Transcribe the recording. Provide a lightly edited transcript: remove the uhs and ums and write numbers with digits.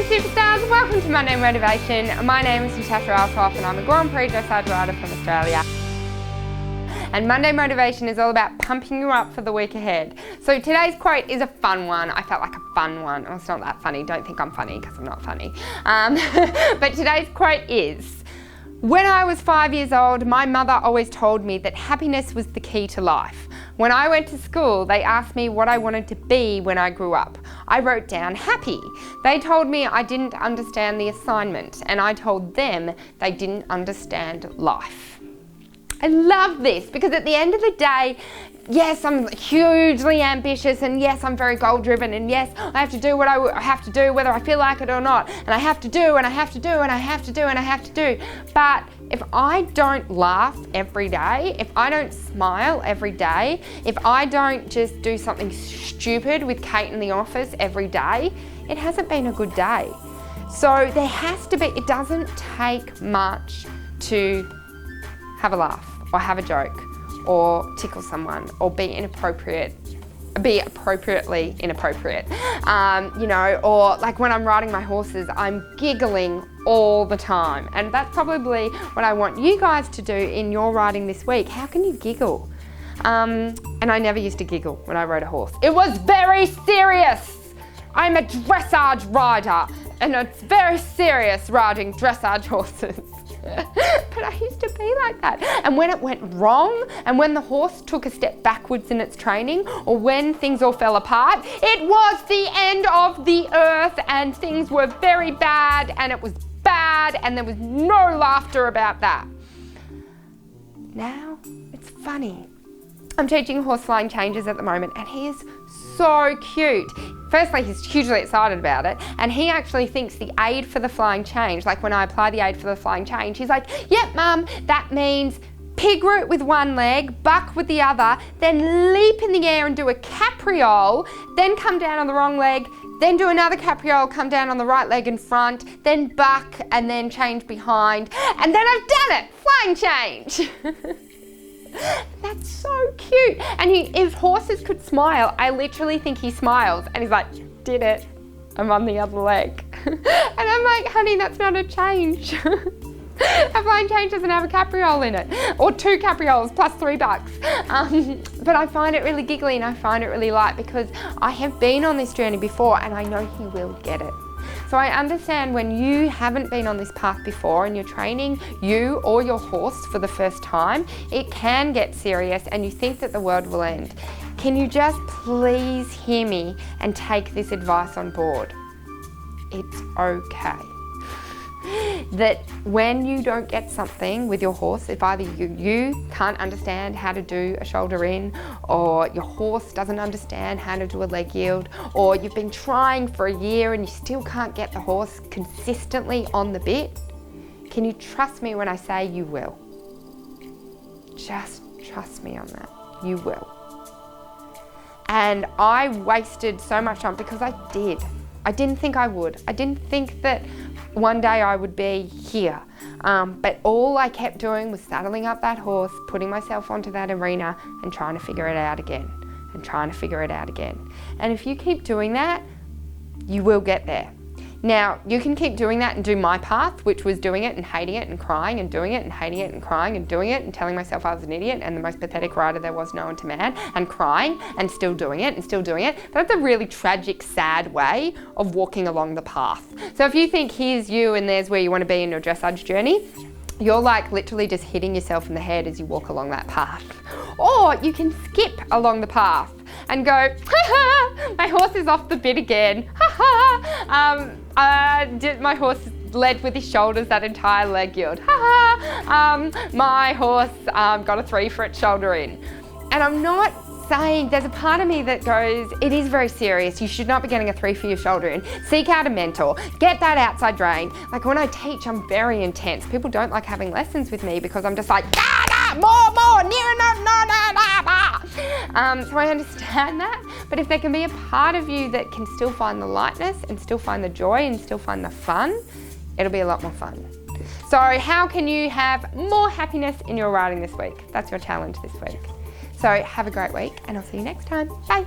superstars, welcome to Monday Motivation. My name is Tash and I'm a Grand Prix dressage rider from Australia. And Monday Motivation is all about pumping you up for the week ahead. So today's quote is a fun one. I felt like a fun one. Oh, it's not that funny. Don't think I'm funny because I'm not funny. But today's quote is, when I was 5 years old, my mother always told me that happiness was the key to life. When I went to school, they asked me what I wanted to be when I grew up. I wrote down happy. They told me I didn't understand the assignment, and I told them they didn't understand life. I love this because at the end of the day, yes, I'm hugely ambitious, and yes, I'm very goal driven, and yes, I have to do what I have to do whether I feel like it or not, and I have to do, and I have to do, and I have to do, and I have to do. But if I don't laugh every day, if I don't smile every day, if I don't just do something stupid with Kate in the office every day, it hasn't been a good day. So there has to be, it doesn't take much to have a laugh or have a joke or tickle someone or be appropriately inappropriate. Or like when I'm riding my horses, I'm giggling all the time. And that's probably what I want you guys to do in your riding this week. How can you giggle? And I never used to giggle when I rode a horse. It was very serious. I'm a dressage rider and it's very serious riding dressage horses. But I used to be like that. And when it went wrong, and when the horse took a step backwards in its training, or when things all fell apart, it was the end of the earth and things were very bad and it was bad and there was no laughter about that. Now it's funny. I'm teaching horse flying changes at the moment and he is so cute. Firstly, he's hugely excited about it, and he actually thinks the aid for the flying change, like when I apply the aid for the flying change, he's like, yep, Mum, that means pig root with one leg, buck with the other, then leap in the air and do a capriole, then come down on the wrong leg, then do another capriole, come down on the right leg in front, then buck, and then change behind, and then I've done it, flying change. That's so cute. And if horses could smile, I literally think he smiles and he's like, did it, I'm on the other leg. And I'm like, honey, that's not a change. A flying change doesn't have a capriole in it, or 2 caprioles plus 3 bucks. But I find it really giggly and I find it really light because I have been on this journey before and I know he will get it. So I understand when you haven't been on this path before and you're training you or your horse for the first time, it can get serious and you think that the world will end. Can you just please hear me and take this advice on board? It's okay. That when you don't get something with your horse, if either you can't understand how to do a shoulder in, or your horse doesn't understand how to do a leg yield, or you've been trying for a year and you still can't get the horse consistently on the bit, can you trust me when I say you will? Just trust me on that. You will. And I wasted so much time because I did. I didn't think I would. I didn't think that one day I would be here. But all I kept doing was saddling up that horse, putting myself onto that arena and trying to figure it out again and trying to figure it out again. And if you keep doing that, you will get there. Now, you can keep doing that and do my path, which was doing it and hating it and crying and doing it and hating it and crying and doing it and telling myself I was an idiot and the most pathetic rider there was known to man, and crying and still doing it and still doing it. That's a really tragic, sad way of walking along the path. So if you think here's you and there's where you want to be in your dressage journey, you're like literally just hitting yourself in the head as you walk along that path. Or you can skip along the path and go, ha ha, my horse is off the bit again, ha ha. My horse led with his shoulders that entire leg yield, ha ha. My horse got a 3 for its shoulder in. And I'm not saying, there's a part of me that goes, it is very serious, you should not be getting a 3 for your shoulder in. Seek out a mentor, get that outside drain. Like when I teach, I'm very intense. People don't like having lessons with me because I'm just like, more, near enough, no. So I understand that, but if there can be a part of you that can still find the lightness and still find the joy and still find the fun, it'll be a lot more fun. So how can you have more happiness in your riding this week? That's your challenge this week. So have a great week and I'll see you next time. Bye.